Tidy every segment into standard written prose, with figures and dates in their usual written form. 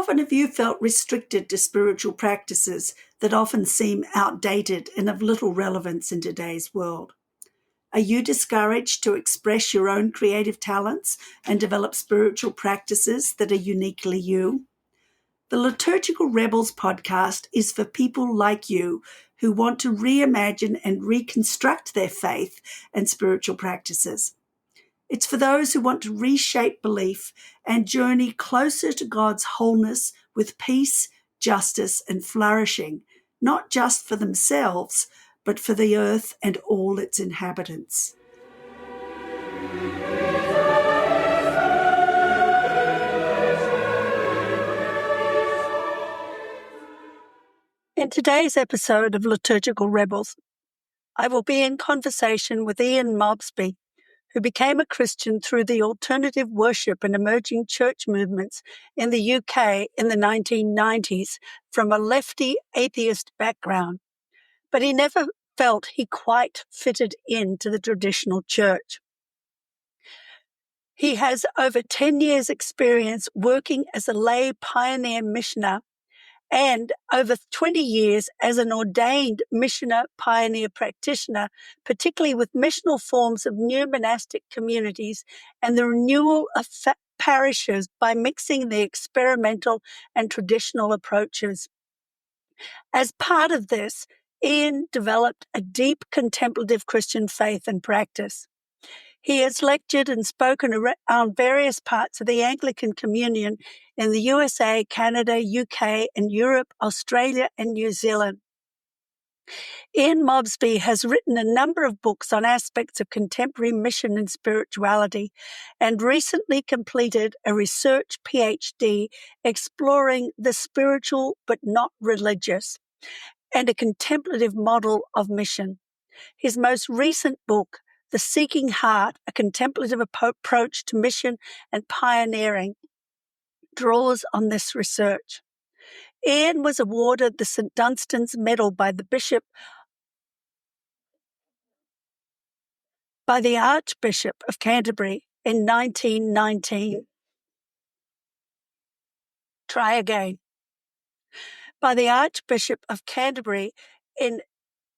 often have you felt restricted to spiritual practices that often seem outdated and of little relevance in today's world? Are you discouraged to express your own creative talents and develop spiritual practices that are uniquely you? The Liturgical Rebels podcast is for people like you who want to reimagine and reconstruct their faith and spiritual practices. It's for those who want to reshape belief and journey closer to God's wholeness with peace, justice, and flourishing, not just for themselves, but for the earth and all its inhabitants. In today's episode of Liturgical Rebels, I will be in conversation with Ian Mobsby, who became a Christian through the alternative worship and emerging church movements in the UK in the 1990s from a lefty atheist background. But he never felt he quite fitted into the traditional church. He has over 10 years' experience working as a lay pioneer missioner and over 20 years as an ordained missioner pioneer practitioner, particularly with missional forms of new monastic communities and the renewal of parishes by mixing the experimental and traditional approaches. As part of this, Ian developed a deep contemplative Christian faith and practice. He has lectured and spoken on various parts of the Anglican Communion in the USA, Canada, UK, and Europe, Australia, and New Zealand. Ian Mobsby has written a number of books on aspects of contemporary mission and spirituality, and recently completed a research PhD exploring the spiritual but not religious and a contemplative model of mission. His most recent book, The Seeking Heart, a contemplative approach to mission and pioneering, draws on this research. Ian was awarded the St. Dunstan's Medal by the Archbishop of Canterbury in 1919. Try again. By the Archbishop of Canterbury in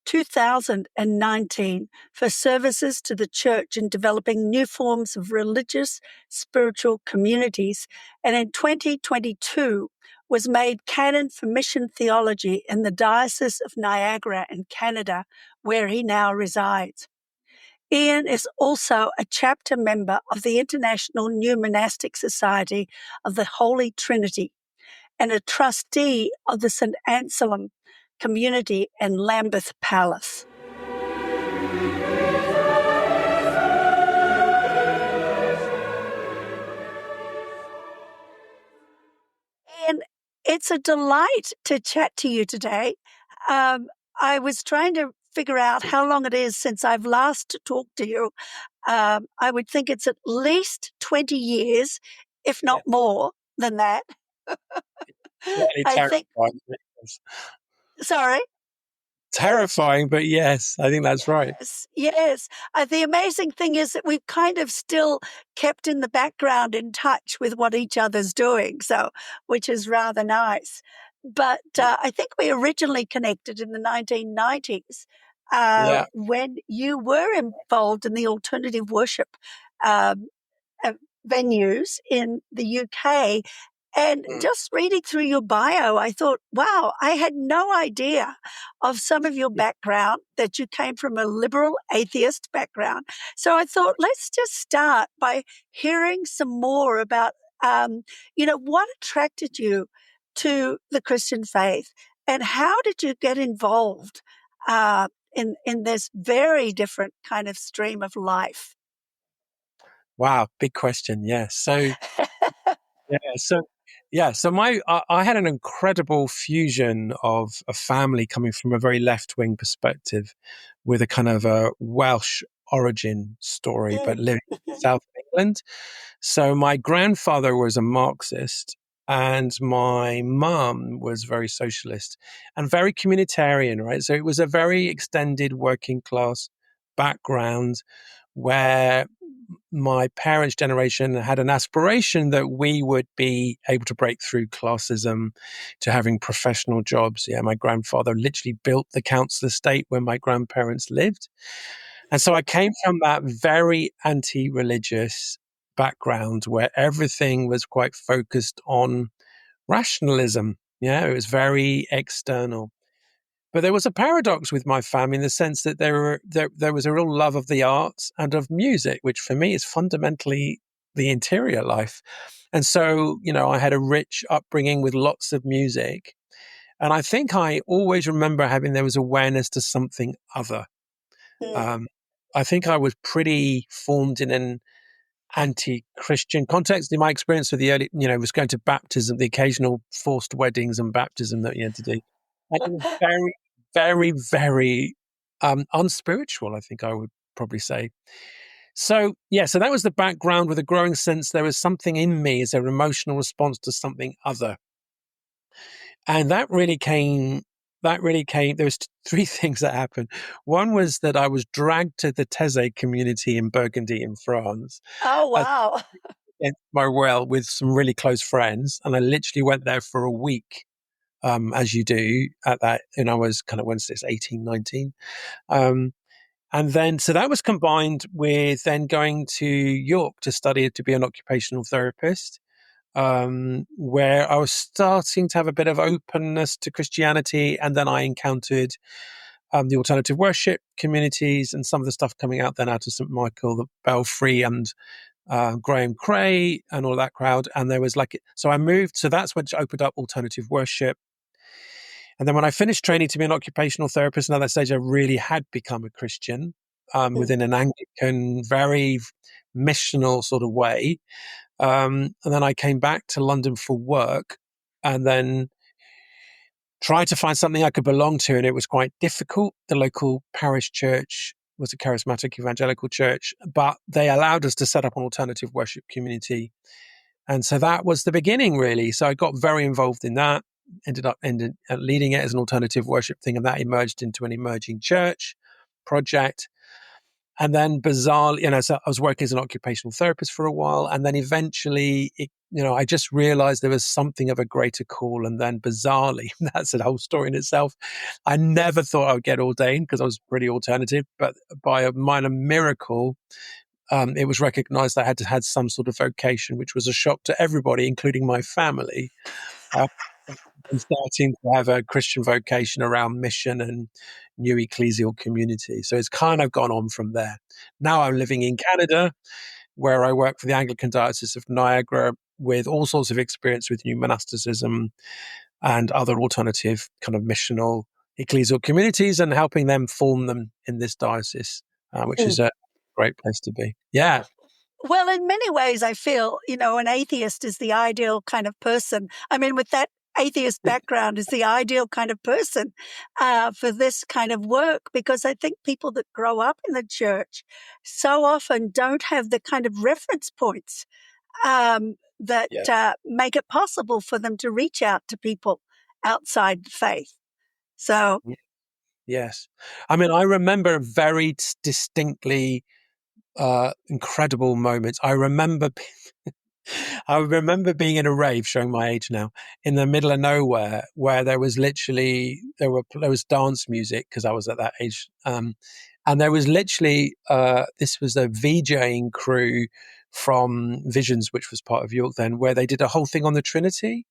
2019 for services to the church in developing new forms of religious, spiritual communities, and in 2022 was made canon for mission theology in the Diocese of Niagara in Canada, where he now resides. Ian is also a chapter member of the International New Monastic Society of the Holy Trinity and a trustee of the St. Anselm community in Lambeth Palace. And it's a delight to chat to you today. I was trying to figure out how long it is since I've last talked to you. I would think it's at least 20 years, if not more than that. I think. Sorry? Terrifying, but yes, I think that's right. Yes. The amazing thing is that we've kind of still kept in the background in touch with what each other's doing, which is rather nice. But I think we originally connected in the 1990s when you were involved in the alternative worship venues in the UK. And just reading through your bio, I thought, wow, I had no idea of some of your background, that you came from a liberal atheist background. So I thought, let's just start by hearing some more about, what attracted you to the Christian faith and how did you get involved in this very different kind of stream of life? Wow, big question. Yes. So, I had an incredible fusion of a family coming from a very left-wing perspective with a kind of a Welsh origin story, but living in South England. So my grandfather was a Marxist and my mum was very socialist and very communitarian, right? So it was a very extended working class background where my parents' generation had an aspiration that we would be able to break through classism to having professional jobs. Yeah, my grandfather literally built the council estate where my grandparents lived. And so I came from that very anti-religious background where everything was quite focused on rationalism. Yeah, it was very external. But there was a paradox with my family in the sense that there was a real love of the arts and of music, which for me is fundamentally the interior life. And so, I had a rich upbringing with lots of music. And I think I always remember having there was awareness to something other. Mm, Um, I think I was pretty formed in an anti-Christian context. In my experience with the early, was going to baptism, the occasional forced weddings and baptism that you had to do. And it was very, very, very unspiritual, I think I would probably say. So, yeah, so that was the background with a growing sense there was something in me as an emotional response to something other. And there was three things that happened. One was that I was dragged to the Taizé community in Burgundy in France oh, uh, wow. against my will with some really close friends. And I literally went there for a week, as you do at that. And I was kind of, when's this, 18, 19. And then, so that was combined with then going to York to study to be an occupational therapist, where I was starting to have a bit of openness to Christianity. And then I encountered the alternative worship communities and some of the stuff coming out then out of St. Michael, the Belfry and Graham Cray and all that crowd. And there was so I moved. So that's when it opened up alternative worship. And then when I finished training to be an occupational therapist, and at that stage, I really had become a Christian Mm, within an Anglican, very missional sort of way. And then I came back to London for work and then tried to find something I could belong to. And it was quite difficult. The local parish church was a charismatic evangelical church, but they allowed us to set up an alternative worship community. And so that was the beginning, really. So I got very involved in that, ended up leading it as an alternative worship thing, and that emerged into an emerging church project. And then bizarrely, so I was working as an occupational therapist for a while. And then eventually, I just realized there was something of a greater call. And then bizarrely, that's a whole story in itself. I never thought I would get ordained because I was pretty alternative, but by a minor miracle, it was recognized I had to have some sort of vocation, which was a shock to everybody, including my family. Uh, I'm starting to have a Christian vocation around mission and new ecclesial community. So it's kind of gone on from there. Now I'm living in Canada, where I work for the Anglican Diocese of Niagara with all sorts of experience with new monasticism and other alternative kind of missional ecclesial communities and helping them form them in this diocese, which mm. is a great place to be. Yeah. Well, in many ways, I feel, an atheist is the ideal kind of person. I mean, with that atheist background, is the ideal kind of person for this kind of work, because I think people that grow up in the church so often don't have the kind of reference points that Yeah. make it possible for them to reach out to people outside the faith. So, Yes. I mean, I remember very distinctly incredible moments. I remember being in a rave, showing my age now, in the middle of nowhere, where there was literally there was dance music because I was at that age, and there was literally this was a VJing crew from Visions, which was part of York then, where they did a whole thing on the Trinity,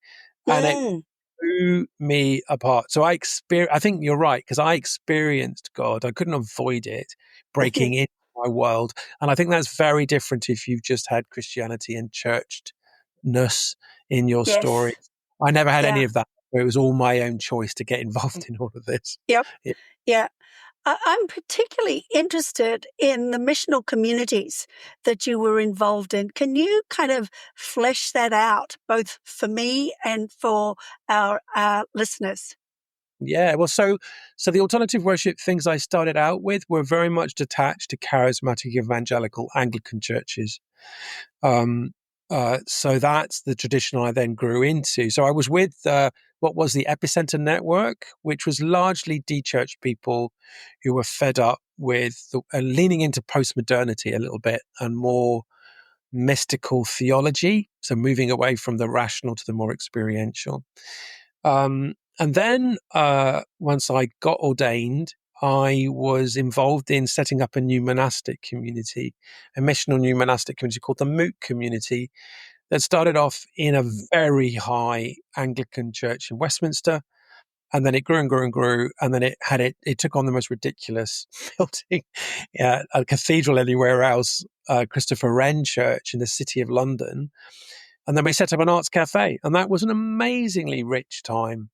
and it mm, blew me apart. So I think you're right, because I experienced God. I couldn't avoid it breaking into my world. And I think that's very different if you've just had Christianity and churchedness in your story. yes, I never had any yeah, of that. It was all my own choice to get involved in all of this. yep, Yeah. yeah. I'm particularly interested in the missional communities that you were involved in. Can you kind of flesh that out, both for me and for our listeners? Yeah, well, so the alternative worship things I started out with were very much detached to charismatic evangelical Anglican churches. Um, So that's the tradition I then grew into. So I was with what was the Epicenter Network, which was largely de-churched people who were fed up with leaning into postmodernity a little bit and more mystical theology. So moving away from the rational to the more experiential. And then once I got ordained, I was involved in setting up a new monastic community, a missional new monastic community called the Moot community, that started off in a very high Anglican church in Westminster, and then it grew and grew and grew, and then it took on the most ridiculous building, a cathedral anywhere else, Christopher Wren Church in the City of London, and then we set up an arts cafe, and that was an amazingly rich time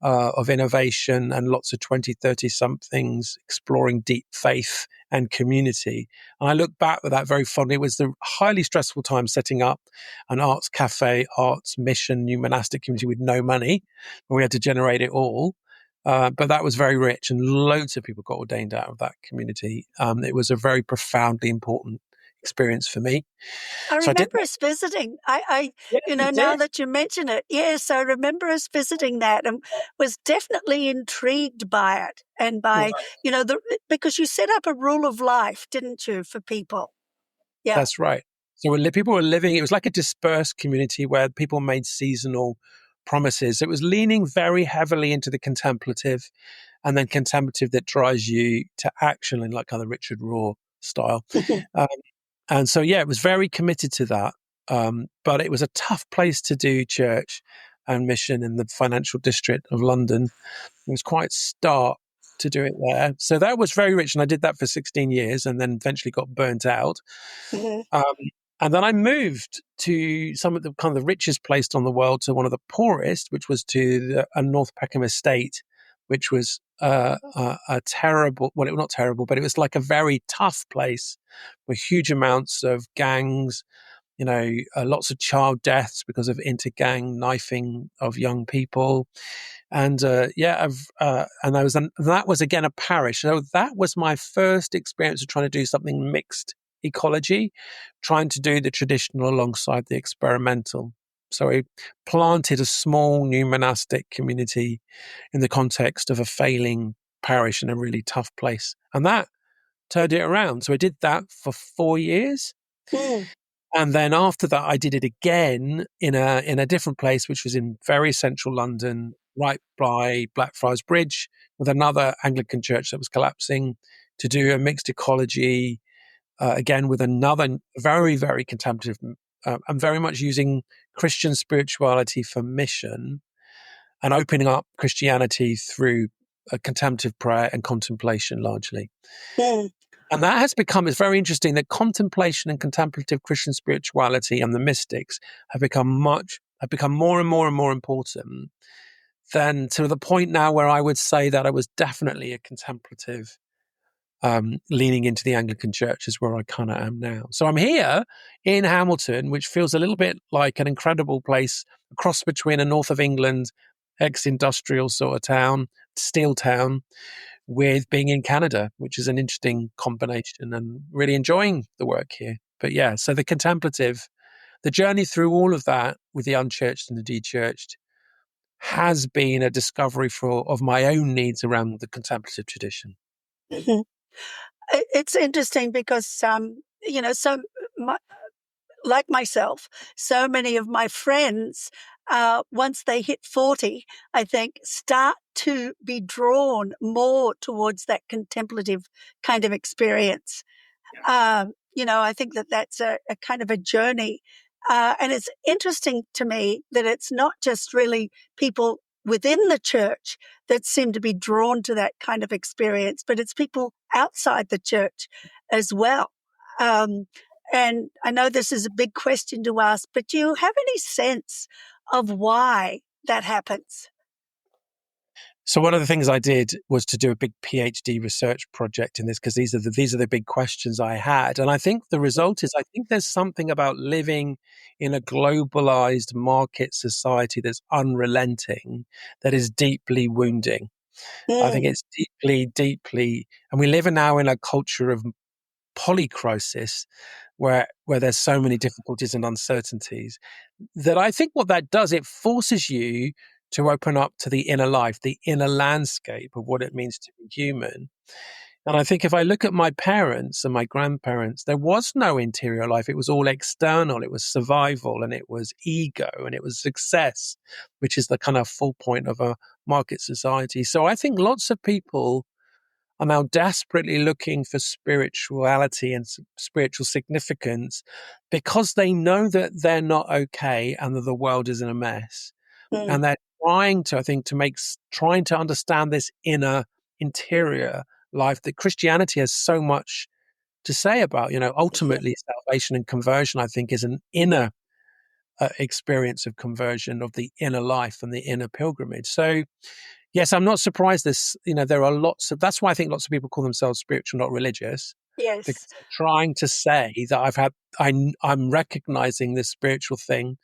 of innovation and lots of 20, 30 somethings exploring deep faith and community. And I look back with that very fondly. It was the highly stressful time setting up an arts cafe, arts mission, new monastic community with no money. We had to generate it all. But that was very rich, and loads of people got ordained out of that community. It was a very profoundly important experience for me. I So I did remember us visiting. Yeah, you Now did. that you mention it, yes, I remember us visiting that and was definitely intrigued by it and by, because you set up a rule of life, didn't you, for people? Yeah. That's right. So people were living, it was like a dispersed community where people made seasonal promises. It was leaning very heavily into the contemplative, and then contemplative that drives you to action in like kind of Richard Rohr style. Um, and so, yeah, it was very committed to that. But it was a tough place to do church and mission in the financial district of London. It was quite stark to do it there. So that was very rich. And I did that for 16 years and then eventually got burnt out. Mhm. Um, and then I moved to some of the kind of the richest place on the world to one of the poorest, which was to a North Peckham estate, which was a terrible, well, not terrible, but it was like a very tough place with huge amounts of gangs, lots of child deaths because of inter-gang knifing of young people. And that was again a parish. So that was my first experience of trying to do something mixed ecology, trying to do the traditional alongside the experimental. So I planted a small new monastic community in the context of a failing parish in a really tough place. And that turned it around. So I did that for 4 years. Mm. And then after that, I did it again in a different place, which was in very central London, right by Blackfriars Bridge, with another Anglican church that was collapsing, to do a mixed ecology, again with another very, very contemplative, and very much using Christian spirituality for mission and opening up Christianity through contemplative prayer and contemplation largely. Mm. And that has become, it's very interesting that contemplation and contemplative Christian spirituality and the mystics have become more and more and more important, than to the point now where I would say that I was definitely a contemplative, leaning into the Anglican Church is where I kind of am now. So I'm here in Hamilton, which feels a little bit like an incredible place, a cross between a north of England, ex-industrial sort of town, steel town, with being in Canada, which is an interesting combination, and really enjoying the work here. But yeah, so the contemplative, the journey through all of that with the unchurched and the dechurched has been a discovery of my own needs around the contemplative tradition. Mhm. It's interesting because, so my, like myself, so many of my friends, once they hit 40, I think, start to be drawn more towards that contemplative kind of experience. I think that that's a kind of a journey. And it's interesting to me that it's not just really people within the church that seem to be drawn to that kind of experience, but it's people outside the church as well. Um, and I know this is a big question to ask, but do you have any sense of why that happens? So one of the things I did was to do a big PhD research project in this, because these are the big questions I had. And I think the result is, I think there's something about living in a globalized market society that's unrelenting, that is deeply wounding. I think Mm. it's deeply, deeply, and we live now in a culture of polycrisis, where there's so many difficulties and uncertainties, that I think what that does, it forces you to open up to the inner life, the inner landscape of what it means to be human. And I think if I look at my parents and my grandparents, there was no interior life. It was all external. It was survival, and it was ego, and it was success, which is the kind of full point of a market society. So I think lots of people are now desperately looking for spirituality and spiritual significance because they know that they're not okay and that the world is in a mess. Mm. And they're trying to, I think, trying to understand this interior life that Christianity has so much to say about. Ultimately, salvation and conversion, I think, is an inner experience of conversion, of the inner life and the inner pilgrimage. So, yes, I'm not surprised there are that's why I think lots of people call themselves spiritual, not religious, Yes. because they're trying to say that I'm recognizing this spiritual thing,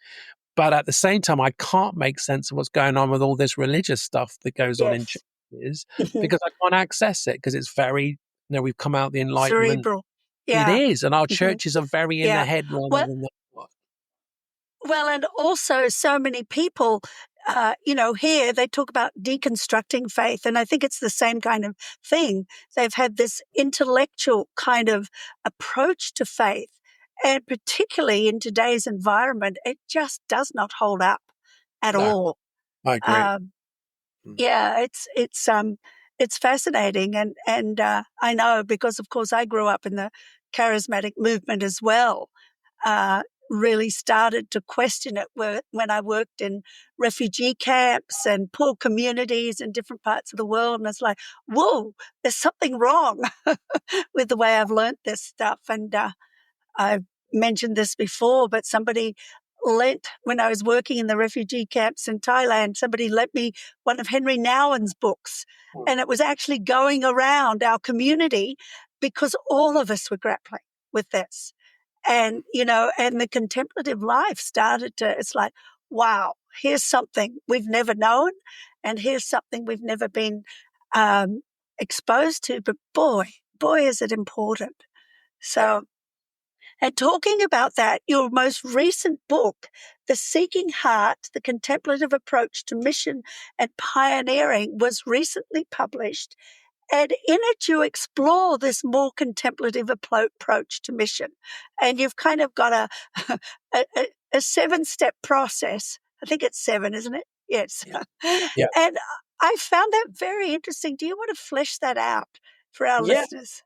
but at the same time, I can't make sense of what's going on with all this religious stuff that goes on in Yes. churches because I can't access it because it's very, we've come out the Enlightenment. Cerebral. It Yeah. is. And our Mhm. churches are very in the Yeah. head rather Well, than the. well, and also so many people, here they talk about deconstructing faith, and I think it's the same kind of thing. They've had this intellectual kind of approach to faith, and particularly in today's environment, it just does not hold up at No, all. I agree. Um, yeah, it's fascinating, and I know because of course I grew up in the charismatic movement as well. Uh, really started to question it when I worked in refugee camps and poor communities in different parts of the world, and it's like, whoa, there's something wrong with the way I've learnt this stuff, and I've mentioned this before, but somebody lent, when I was working in the refugee camps in Thailand, somebody lent me one of Henry Nouwen's books. And it was actually going around our community because all of us were grappling with this. And, and the contemplative life it's like, wow, here's something we've never known. And here's something we've never been um, exposed to. But boy, is it important. So, and talking about that, your most recent book, The Seeking Heart, The Contemplative Approach to Mission and Pioneering, was recently published. And in it, you explore this more contemplative approach to mission. And you've kind of got a 7-step process. I think it's 7, isn't it? Yes. Yeah. Yeah. And I found that very interesting. Do you want to flesh that out for our Yeah. listeners?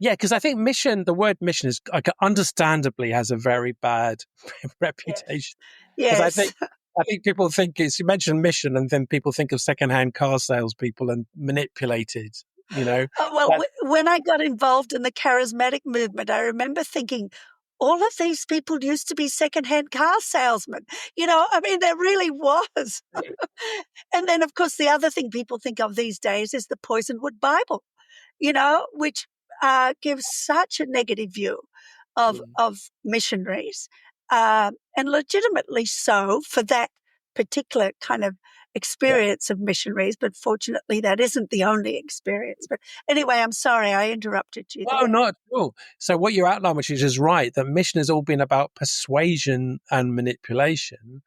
Yeah, because I think the word mission is understandably has a very bad Yes. reputation. Because Yes. I think people think you mention mission and then people think of secondhand car salespeople and manipulated, you know. Well, That, when I got involved in the charismatic movement, I remember thinking, all of these people used to be secondhand car salesmen. I mean, there really was. And then, of course, the other thing people think of these days is the Poisonwood Bible, which gives such a negative view of missionaries, and legitimately so for that particular kind of yeah. experience of missionaries. But fortunately, that isn't the only experience. But anyway, I'm sorry I interrupted you No, there. not at all. So what you outlined, which is just right, that mission has all been about persuasion and manipulation.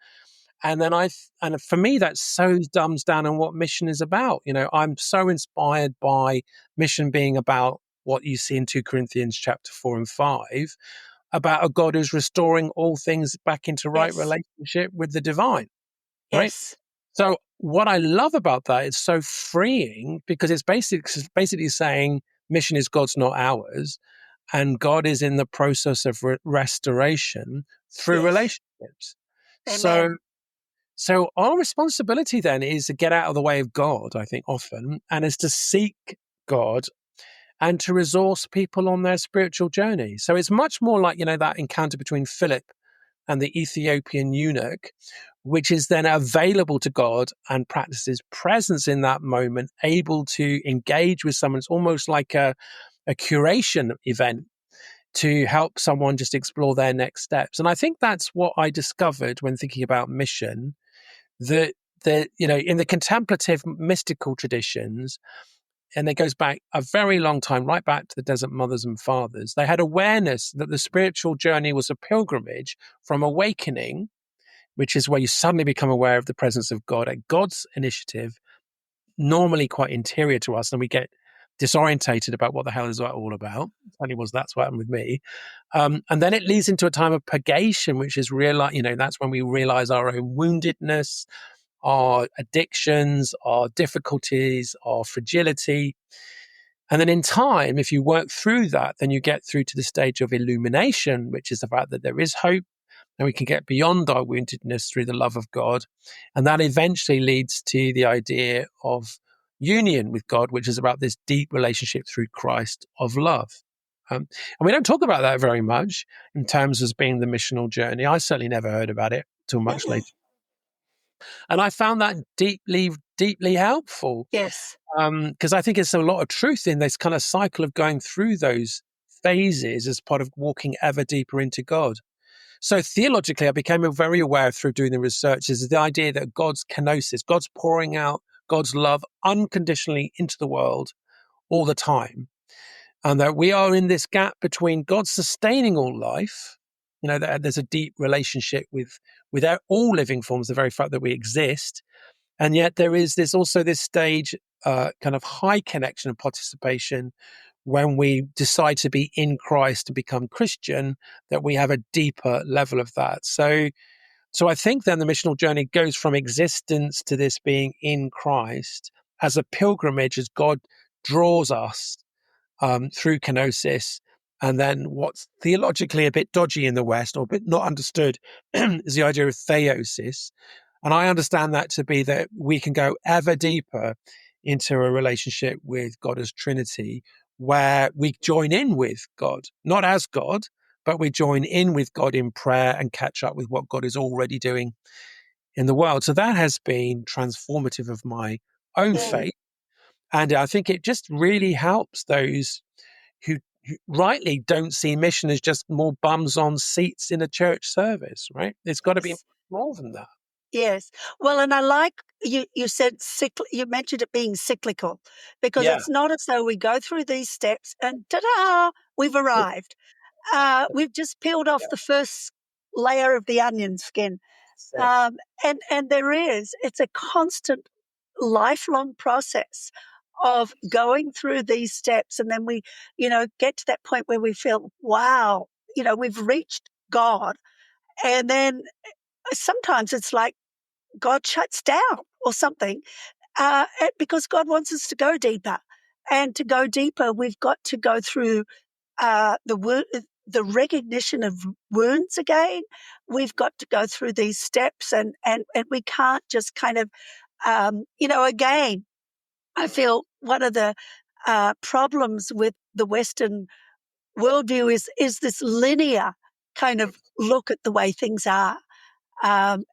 And then and for me, that so dumbs down on what mission is about. I'm so inspired by mission being about what you see in 2 Corinthians chapter 4 and 5, about a God who's restoring all things back into right Yes, relationship with the divine, right? yes, So what I love about that is so freeing because it's basically saying mission is God's, not ours. And God is in the process of restoration through yes. relationships. So Amen. so our responsibility then is to get out of the way of God, I think often, and is to seek God and to resource people on their spiritual journey. So it's much more like, that encounter between Philip and the Ethiopian eunuch, which is then available to God and practices presence in that moment, able to engage with someone. It's almost like a curation event to help someone just explore their next steps. And I think that's what I discovered when thinking about mission, that in the contemplative mystical traditions, and it goes back a very long time, right back to the desert mothers and fathers. They had awareness that the spiritual journey was a pilgrimage from awakening, which is where you suddenly become aware of the presence of God at God's initiative, normally quite interior to us, and we get disorientated about what the hell is that all about. That's what happened with me. And then it leads into a time of purgation, which is that's when we realize our own woundedness, our addictions, our difficulties, our fragility. And then in time, if you work through that, then you get through to the stage of illumination, which is the fact that there is hope and we can get beyond our woundedness through the love of God. And that eventually leads to the idea of union with God, which is about this deep relationship through Christ of love. And we don't talk about that very much in terms of being the missional journey. I certainly never heard about it till much later. And I found that deeply, deeply helpful. Yes. Because I think there's a lot of truth in this kind of cycle of going through those phases as part of walking ever deeper into God. So theologically, I became very aware through doing the research is the idea that God's kenosis, God's pouring out God's love unconditionally into the world all the time. And that we are in this gap between God sustaining all life, that there's a deep relationship with all living forms, the very fact that we exist. And yet there is also this stage, kind of high connection and participation when we decide to be in Christ, to become Christian, that we have a deeper level of that. So I think then the missional journey goes from existence to this being in Christ as a pilgrimage, as God draws us through kenosis. And then what's theologically a bit dodgy in the West or a bit not understood is the idea of theosis. And I understand that to be that we can go ever deeper into a relationship with God as Trinity, where we join in with God, not as God, but we join in with God in prayer and catch up with what God is already doing in the world. So that has been transformative of my own faith. And I think it just really helps those who rightly don't see mission as just more bums on seats in a church service, right? It's got to be more than that. Yes. Well, and I like you said you mentioned it being cyclical, because Yeah. it's not as though we go through these steps and ta-da, we've arrived. We've just peeled off the first layer of the onion skin. And it's a constant lifelong process of going through these steps. And then we, get to that point where we feel, wow, we've reached God. And then sometimes it's like God shuts down or something, because God wants us to go deeper. And to go deeper, we've got to go through the recognition of wounds again. We've got to go through these steps, and we can't just kind of, again, I feel one of the problems with the Western worldview is this linear kind of look at the way things are. And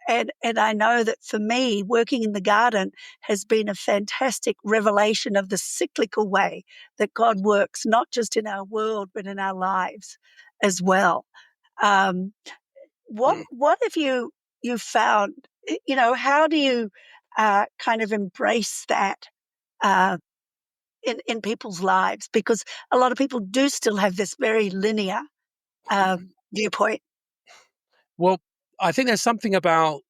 I know that for me, working in the garden has been a fantastic revelation of the cyclical way that God works, not just in our world, but in our lives as well. What have you found? How do you kind of embrace that in people's lives? Because a lot of people do still have this very linear viewpoint. Well, I think there's something about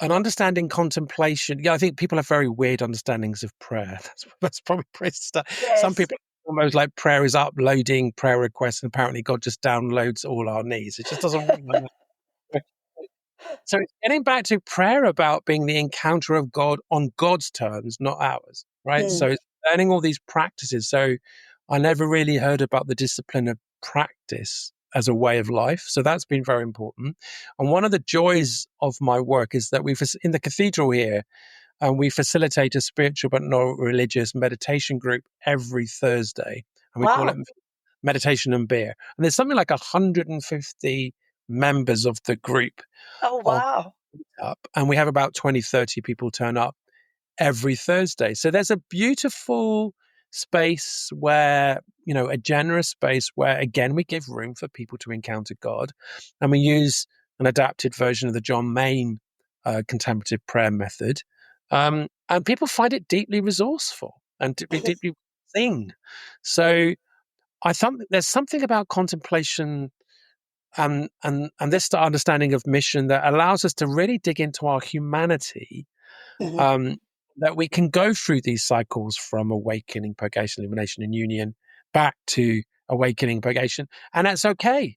an understanding contemplation. Yeah, I think people have very weird understandings of prayer. That's probably pretty stuff. Yes. Some people almost like prayer is uploading prayer requests, and apparently God just downloads all our needs. It just doesn't work like that. So it's getting back to prayer about being the encounter of God on God's terms, not ours, right? So it's learning all these practices. So I never really heard about the discipline of practice as a way of life. So that's been very important. And one of the joys of my work is that in the cathedral here, we facilitate a spiritual but not religious meditation group every Thursday. And we call it Meditation and Beer. And there's something like 150 members of the group. Oh, wow. And we have about 20, 30 people turn up every Thursday. So there's a beautiful space where, a generous space where, again, we give room for people to encounter God. And we use an adapted version of the John Main contemplative prayer method. And people find it deeply resourceful. and to be deeply thing. So I think there's something about contemplation and this understanding of mission that allows us to really dig into our humanity, Mhm. um, that we can go through these cycles from awakening, purgation, illumination, and union back to awakening, purgation, and that's okay.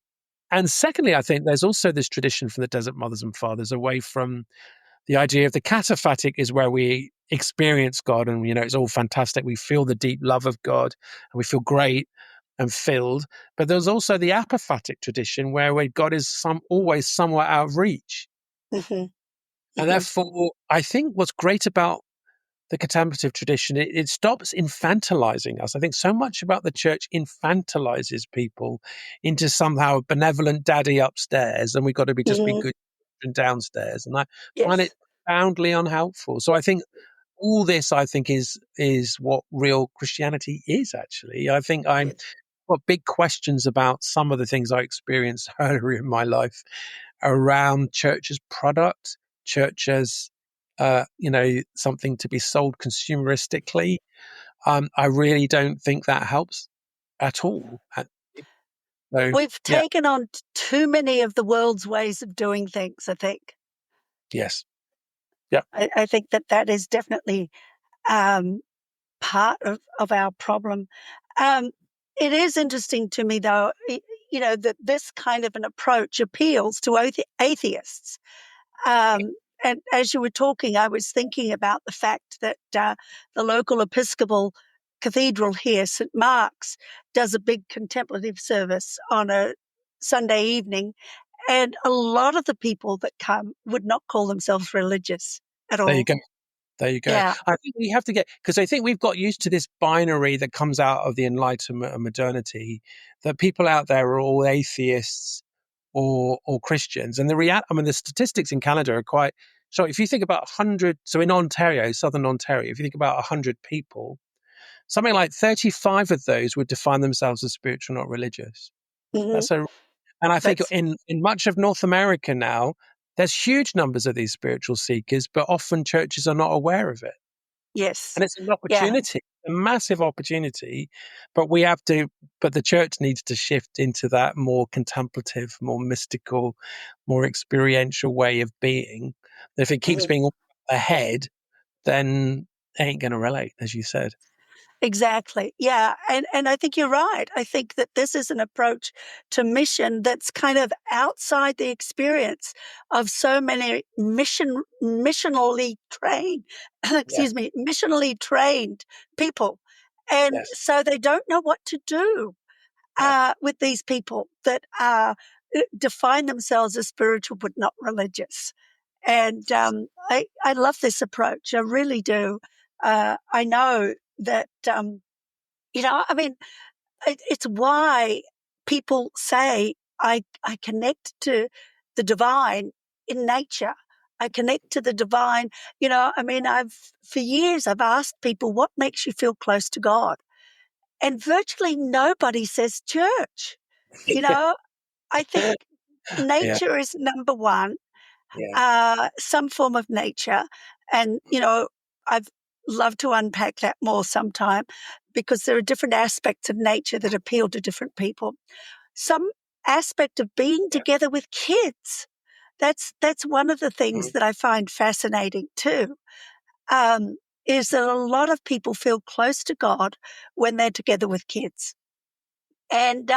And secondly, I think there's also this tradition from the Desert Mothers and Fathers away from the idea of the cataphatic is where we experience God and, it's all fantastic. We feel the deep love of God and we feel great and filled. But there's also the apophatic tradition where God is always somewhat out of reach. Mhm. And Mhm. therefore, I think what's great about the contemplative tradition, it stops infantilizing us. I think so much about the church infantilizes people into somehow a benevolent daddy upstairs, and we've got to just be Mhm. good children downstairs. And I find it Yes. profoundly unhelpful. So I think all this, is what real Christianity is. Actually, I think I'm Yes. got big questions about some of the things I experienced earlier in my life around church as product, church as something to be sold consumeristically. I really don't think that helps at all. So We've yeah, taken on too many of the world's ways of doing things, I think. yes, yeah, I think that is definitely um, part of our problem. Um, it is interesting to me, though, that this kind of an approach appeals to atheists. Um, and as you were talking, I was thinking about the fact that the local Episcopal cathedral here, St. Mark's, does a big contemplative service on a Sunday evening. And a lot of the people that come would not call themselves religious at there you all. go. There you go. Yeah. I think we have to because I think we've got used to this binary that comes out of the Enlightenment and modernity, that people out there are all atheists or Christians. And the statistics in Canada are quite. So if you think about 100, so in Ontario, southern Ontario, if you think about 100 people, something like 35 of those would define themselves as spiritual, not religious. Hmm. That's a And I think That's, in much of North America now, there's huge numbers of these spiritual seekers, but often churches are not aware of it. yes. And it's an Yeah. opportunity, a massive opportunity, but the church needs to shift into that more contemplative, more mystical, more experiential way of being. If it keeps Mhm. being ahead, then it ain't going to relate, as you said. Exactly. Yeah. And I think you're right. I think that this is an approach to mission that's kind of outside the experience of so many missionally trained, Yeah. excuse me, missionally trained people. And Yes. so they don't know what to do No. with these people that define themselves as spiritual but not religious. And I love this approach. I really do. I know that, I mean, it's why people say, I connect to the divine in nature. I connect to the divine. I mean, for years, I've asked people, what makes you feel close to God? And virtually nobody says church. You know, I think Yeah. nature is number one, Yeah. some form of nature. And, I've loved to unpack that more sometime because there are different aspects of nature that appeal to different people. Some aspect of being Yeah. together with kids. That's one of the things Mhm. that I find fascinating too. Um, is that a lot of people feel close to God when they're together with kids. And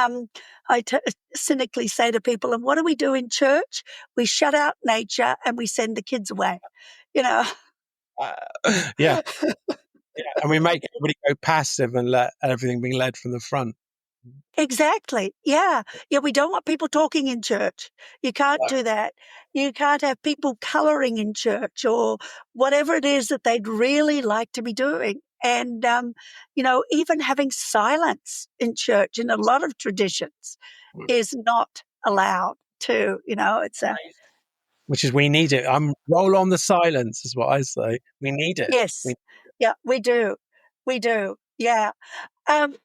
cynically say to people, and what do we do in church? We shut out nature and we send the kids away. You know, Uh, yeah. Yeah, and we make everybody go passive and let everything be led from the front. exactly. Yeah. Yeah. We don't want people talking in church. You can't do that. You can't have people coloring in church or whatever it is that they'd really like to be doing. And, even having silence in church in a lot of traditions Mm. is not allowed to, it's a, Which is we need it. I'm roll on the silence is what I say. We need it. yes. We Yeah, we do. We do. Yeah. Um,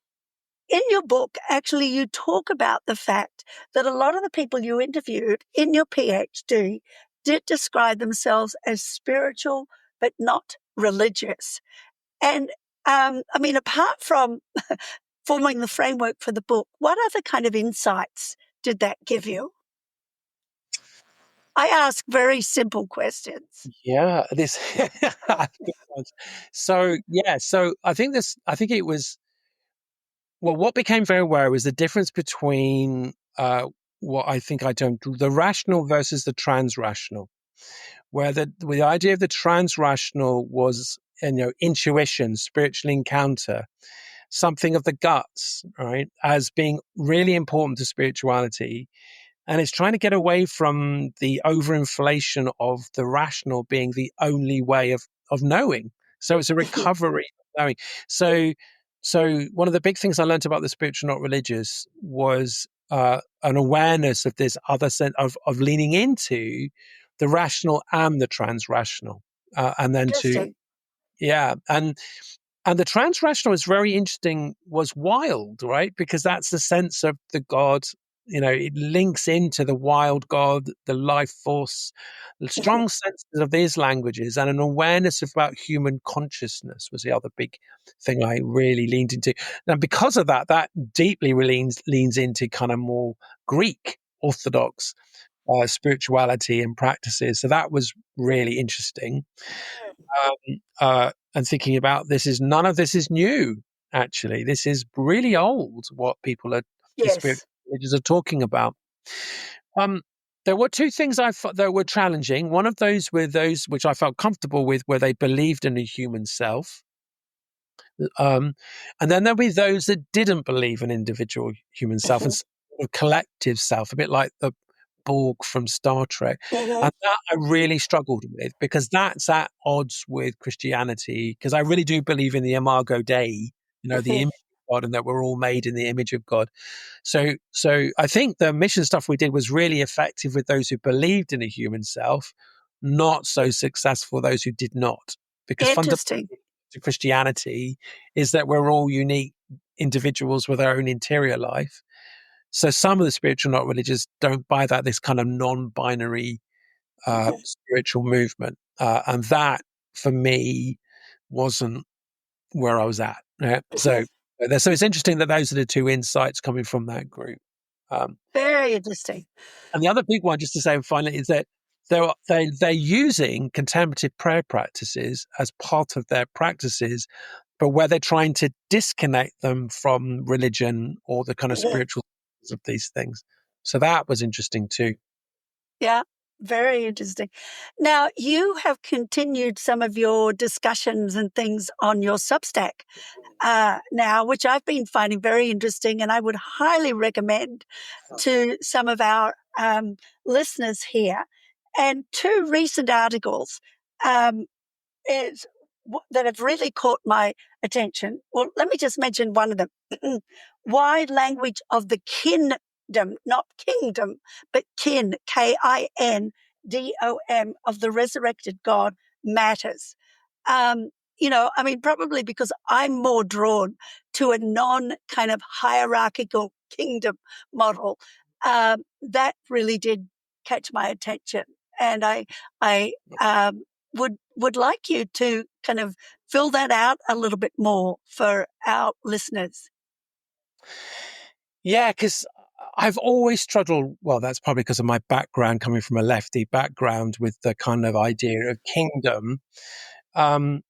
in your book, actually, you talk about the fact that a lot of the people you interviewed in your PhD did describe themselves as spiritual, but not religious. And I mean, apart from forming the framework for the book, what other kind of insights did that give you? I ask very simple questions. Yeah, this. So yeah, so I think this. I think it was. Well, what became very aware was the difference between what I think I termed the rational versus the transrational, where the idea of the transrational was, intuition, spiritual encounter, something of the guts, right, as being really important to spirituality. And it's trying to get away from the overinflation of the rational being the only way of knowing. So it's a recovery of knowing. So, so one of the big things I learned about the spiritual, not religious, was an awareness of this other sense of leaning into the rational and the transrational, and then to Interesting. yeah, and the transrational is very interesting, was wild, right? Because that's the sense of the God, it links into the wild God, the life force, the strong senses of these languages, and an awareness about human consciousness was the other big thing I really leaned into. And because of that, that deeply leans into kind of more Greek Orthodox spirituality and practices. So that was really interesting. And thinking about none of this is new. Actually, this is really old. What the spiritual Yes. religions are talking about. Um, there were two things I thought that were challenging. One of those were those which I felt comfortable with, where they believed in a human self. Um, and then there'll be those that didn't believe in individual human self and Mhm. sort of collective self, a bit like the Borg from Star Trek. Mhm. And that I really struggled with because that's at odds with Christianity, because I really do believe in the Imago Dei, the Mhm. image of God, and that we're all made in the image of God. So I think the mission stuff we did was really effective with those who believed in a human self, not so successful those who did not. Because fundamentally Interesting. to Christianity is that we're all unique individuals with our own interior life. So some of the spiritual, not religious, don't buy that, this kind of non-binary Mhm. spiritual movement. And that, for me, wasn't where I was at. Right? Mhm. So it's interesting that those are the two insights coming from that group. Um, Very interesting. and the other big one, just to say finally, is that they're using contemplative prayer practices as part of their practices, but where they're trying to disconnect them from religion or the kind of Mhm. spiritual of these things. So that was interesting too. Yeah, very interesting. Now, you have continued some of your discussions and things on your Substack now, which I've been finding very interesting, and I would highly recommend to some of our listeners here. And two recent articles um, is that have really caught my attention. Well, let me just mention one of them. Why language of the kingdom, not kingdom, but kin, KINDOM, of the resurrected God matters. Um, I mean, probably because I'm more drawn to a non kind of hierarchical kingdom model. That really did catch my attention. And I would like you to kind of fill that out a little bit more for our listeners. Yeah, because I've always struggled. Well, that's probably because of my background, coming from a lefty background, with the kind of idea of kingdom. Um,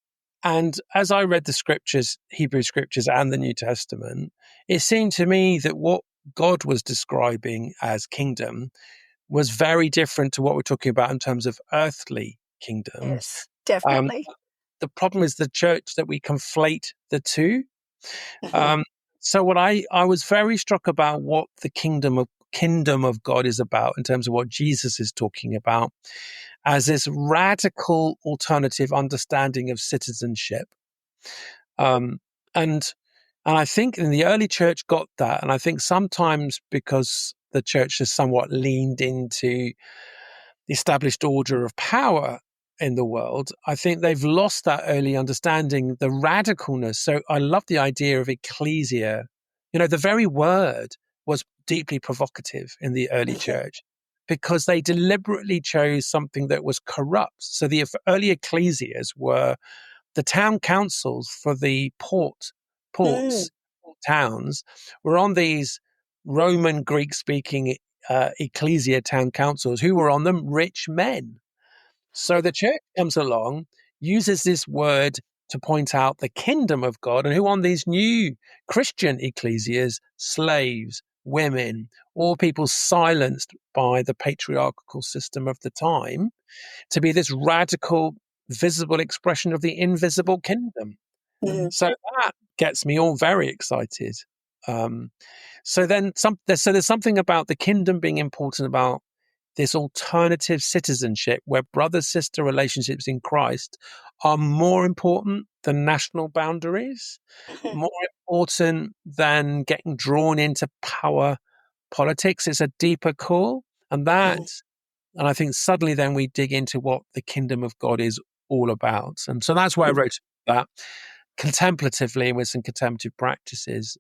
and as I read the scriptures, Hebrew scriptures and the New Testament, it seemed to me that what God was describing as kingdom was very different to what we're talking about in terms of earthly kingdom. Yes, Um, definitely. the problem is the church that we conflate the two. Mhm. Um, so what I was very struck about what the kingdom of God is about in terms of what Jesus is talking about as this radical alternative understanding of citizenship. Um, and and I think in the early church got that, and I think sometimes because the church has somewhat leaned into the established order of power in the world, I think they've lost that early understanding, the radicalness. So I love the idea of ecclesia. The very word was deeply provocative in the early Mhm. church because they deliberately chose something that was corrupt. So the early ecclesias were the town councils for the Mm, ports, towns were on these Roman Greek speaking ecclesia town councils. Who were on them? Rich men. So the church comes along, uses this word to point out the kingdom of God, and who on these new Christian ecclesias? Slaves, women, all people silenced by the patriarchal system of the time, to be this radical, visible expression of the invisible kingdom. mm, So that gets me all very excited. Um, so there's something about the kingdom being important, about this alternative citizenship where brother-sister relationships in Christ are more important than national boundaries, more important than getting drawn into power politics. It's a deeper call. And I think suddenly then we dig into what the kingdom of God is all about. And so that's why I wrote that contemplatively with some contemplative practices.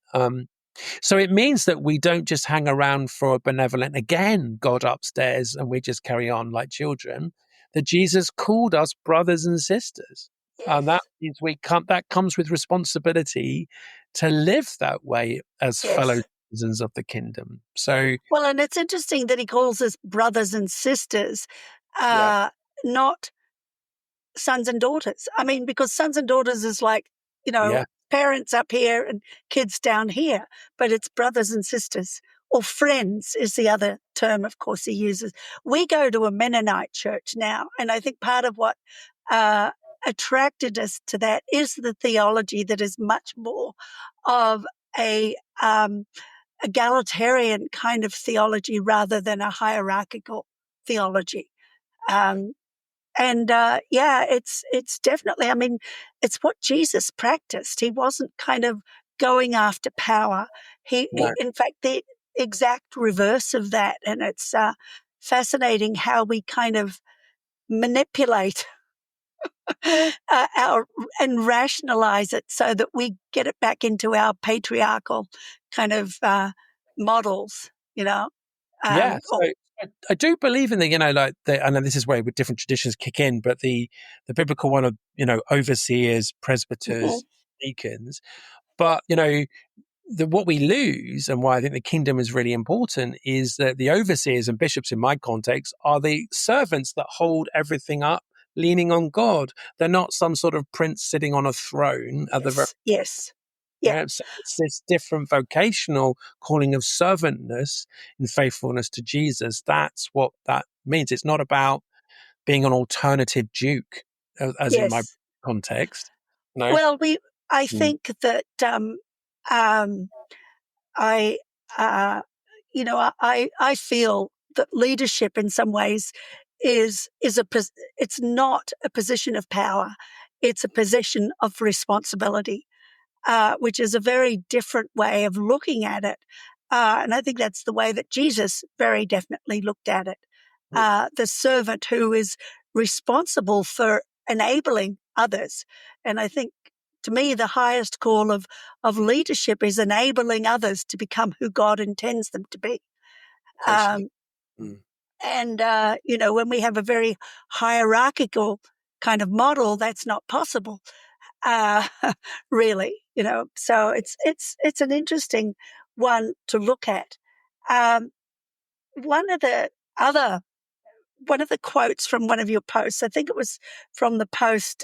So it means that we don't just hang around for a benevolent, again, God upstairs, and we just carry on like children, that Jesus called us brothers and sisters. And that yes, means that comes with responsibility to live that way as fellow yes. citizens of the kingdom. So, Well, and it's interesting that he calls us brothers and sisters, yeah, uh, not sons and daughters. I mean, because sons and daughters is like, you know, yeah, parents up here and kids down here, but it's brothers and sisters. Or friends is the other term, of course, he uses. We go to a Mennonite church now, and I think part of what uh, attracted us to that is the theology that is much more of a egalitarian kind of theology rather than a hierarchical theology. Um, and yeah, it's definitely. I mean, it's what Jesus practiced. He wasn't kind of going after power. no, In fact, the exact reverse of that. And it's fascinating how we kind of manipulate our and rationalize it so that we get it back into our patriarchal kind of models. You know, yeah. or, So I do believe in I know this is where different traditions kick in, but the biblical one of, overseers, presbyters, deacons. But, what we lose, and why I think the kingdom is really important, is that the overseers and bishops, in my context, are the servants that hold everything up, leaning on God. They're not some sort of prince sitting on a throne at the very. yes, yes, yeah, Yeah, so it's this different vocational calling of servantness and faithfulness to Jesus. That's what that means. It's not about being an alternative duke, as in my yes. context. No. Well, I Mm. think that um, I, uh, I feel that leadership in some ways it's not a position of power, it's a position of responsibility, which is a very different way of looking at it. And I think that's the way that Jesus very definitely looked at it. The servant who is responsible for enabling others. And I think to me, the highest call of leadership is enabling others to become who God intends them to be. Totally. Um, Mm. and, when we have a very hierarchical kind of model, that's not possible, uh, really, so it's an interesting one to look at. Um, one of the other one of the quotes from one of your posts, I think it was from the post,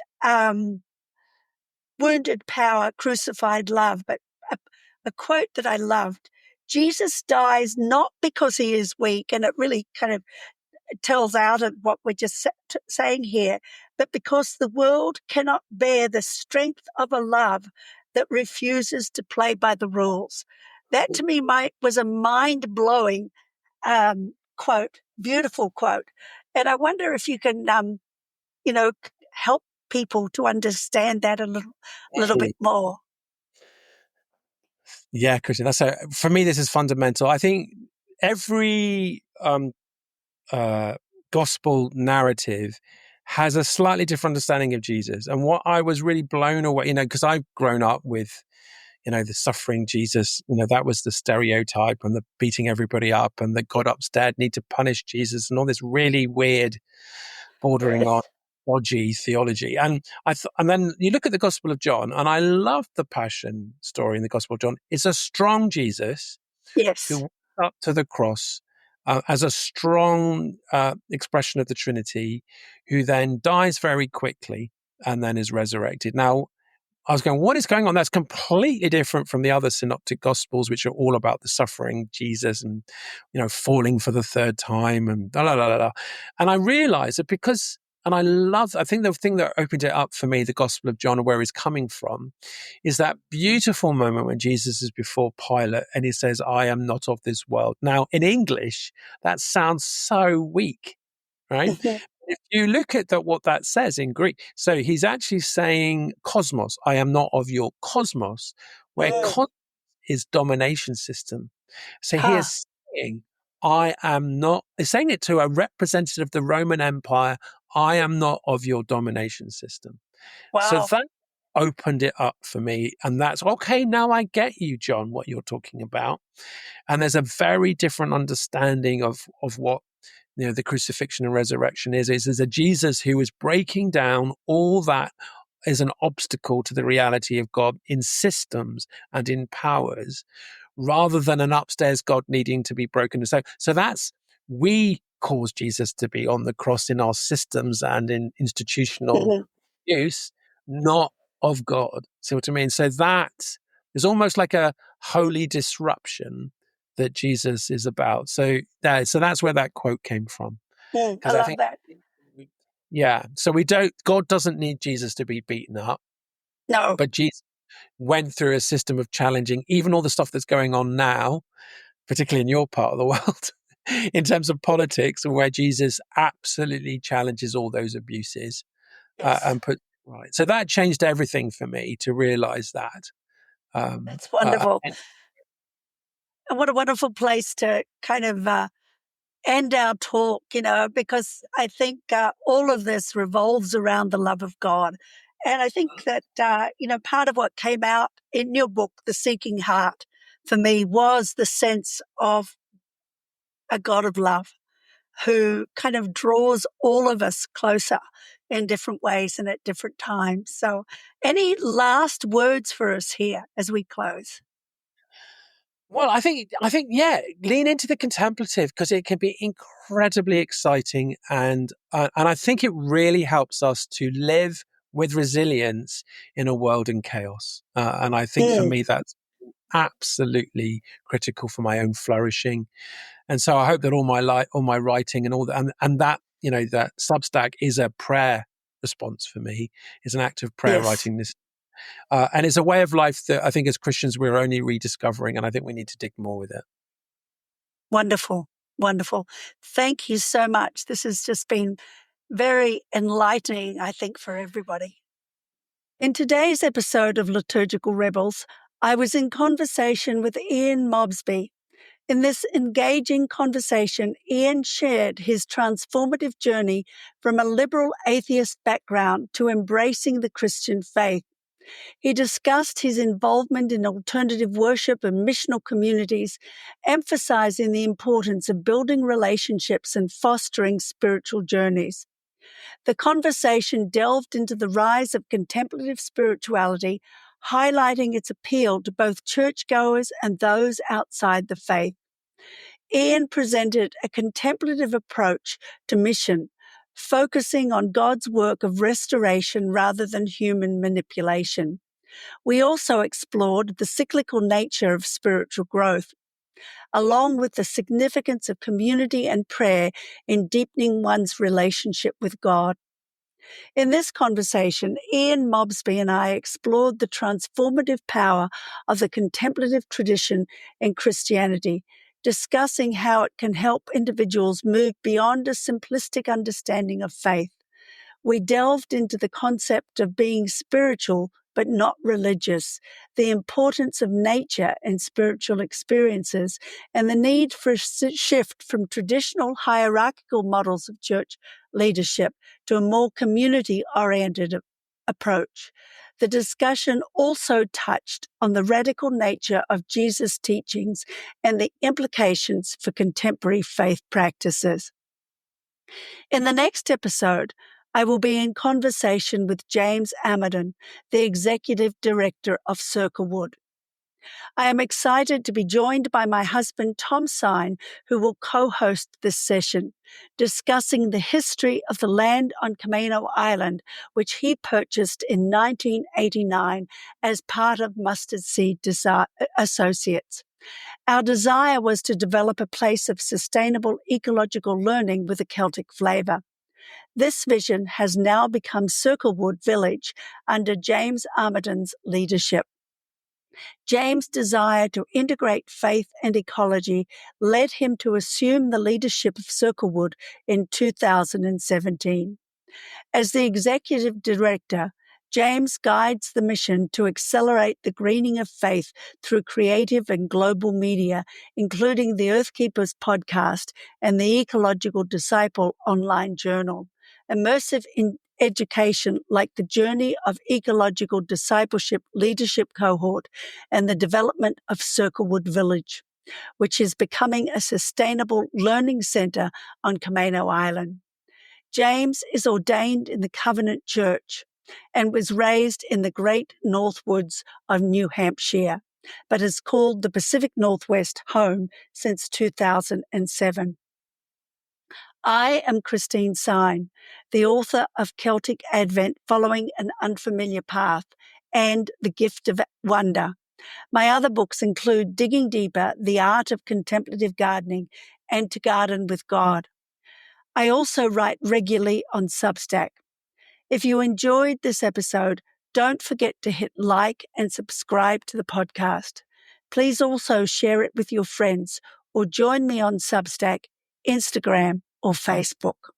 Wounded Power, Crucified Love, but a, a quote that I loved. Jesus dies not because he is weak, and it really kind of tells out of what we're just saying here, but because the world cannot bear the strength of a love that refuses to play by the rules. That to me was a mind blowing quote, beautiful quote. And I wonder if you can, help people to understand that little Mm. bit more. Yeah, Christian. For me. This is fundamental. I think every uh, gospel narrative has a slightly different understanding of Jesus. And what I was really blown away, because I've grown up with, the suffering Jesus, that was the stereotype, and the beating everybody up, and the God upstairs need to punish Jesus, and all this really weird bordering on dodgy theology. And and then you look at the Gospel of John, and I love the Passion story in the Gospel of John. It's a strong Jesus who Yes. went up to the cross as a strong expression of the Trinity, who then dies very quickly and then is resurrected. Now, I was going, what is going on? That's completely different from the other synoptic gospels, which are all about the suffering Jesus and, falling for the third time and da, da, da, da, da. And I realized that I think the thing that opened it up for me, the Gospel of John, where he's coming from, is that beautiful moment when Jesus is before Pilate and he says, I am not of this world. Now, in English, that sounds so weak, right? Mhm. If you look at what that says in Greek, so he's actually saying cosmos, I am not of your cosmos, where Mm. cosmos is domination system. So he Ah, is saying, I am not, he's saying it to a representative of the Roman Empire, I am not of your domination system. So wow. that opened it up for me. And that's okay. Now I get you, John, what you're talking about. And there's a very different understanding of what the crucifixion and resurrection is a Jesus who is breaking down all that is an obstacle to the reality of God in systems and in powers, rather than an upstairs God needing to be broken. So that's, we cause Jesus to be on the cross in our systems and in institutional Mhm. use, not of God. See what I mean? So that is almost like a holy disruption that Jesus is about. So that's where that quote came from. I Because I love think, that. yeah, so God doesn't need Jesus to be beaten up, No. but Jesus went through a system of challenging even all the stuff that's going on now, particularly in your part of the world, in terms of politics, and where Jesus absolutely challenges all those abuses Yes. and put right. So that changed everything for me to realize that. That's wonderful. And And what a wonderful place to kind of end our talk, because I think all of this revolves around the love of God. And I think that, part of what came out in your book, The Seeking Heart, for me was the sense of a God of love who kind of draws all of us closer in different ways and at different times. So, any last words for us here as we close? well, I think, yeah, lean into the contemplative because it can be incredibly exciting, and I think it really helps us to live with resilience in a world in chaos. And I think for Mm, me that's absolutely critical for my own flourishing. And so I hope that all my writing and all that, and that that Substack is a prayer response for me, is an act of prayer yes. writing this. And it's a way of life that I think as Christians we're only rediscovering, and I think we need to dig more with it. Wonderful. Wonderful. Thank you so much. This has just been very enlightening, I think, for everybody. In today's episode of Liturgical Rebels, I was in conversation with Ian Mobsby. In this engaging conversation, Ian shared his transformative journey from a liberal atheist background to embracing the Christian faith. He discussed his involvement in alternative worship and missional communities, emphasizing the importance of building relationships and fostering spiritual journeys. The conversation delved into the rise of contemplative spirituality, highlighting its appeal to both churchgoers and those outside the faith. Ian presented a contemplative approach to mission, focusing on God's work of restoration rather than human manipulation. We also explored the cyclical nature of spiritual growth, along with the significance of community and prayer in deepening one's relationship with God. In this conversation, Ian Mobsby and I explored the transformative power of the contemplative tradition in Christianity, discussing how it can help individuals move beyond a simplistic understanding of faith. We delved into the concept of being spiritual but not religious, the importance of nature in spiritual experiences, and the need for a shift from traditional hierarchical models of church leadership to a more community-oriented approach. The discussion also touched on the radical nature of Jesus' teachings and the implications for contemporary faith practices. In the next episode, I will be in conversation with James Amerden, the Executive Director of Circlewood. I am excited to be joined by my husband, Tom Syne, who will co-host this session, discussing the history of the land on Camino Island, which he purchased in 1989 as part of Mustard Seed Associates. Our desire was to develop a place of sustainable ecological learning with a Celtic flavour. This vision has now become Circlewood Village under James Amerden's leadership. James' desire to integrate faith and ecology led him to assume the leadership of Circlewood in 2017. As the executive director, James guides the mission to accelerate the greening of faith through creative and global media, including the Earthkeepers podcast and the Ecological Disciple online journal. Immersive education like the Journey of Ecological Discipleship Leadership Cohort and the development of Circlewood Village, which is becoming a sustainable learning centre on Camino Island. James is ordained in the Covenant Church and was raised in the great North Woods of New Hampshire, but has called the Pacific Northwest home since 2007. I am Christine Syne, the author of Celtic Advent Following an Unfamiliar Path and The Gift of Wonder. My other books include Digging Deeper, The Art of Contemplative Gardening, and To Garden with God. I also write regularly on Substack. If you enjoyed this episode, don't forget to hit like and subscribe to the podcast. Please also share it with your friends or join me on Substack, Instagram, or Facebook.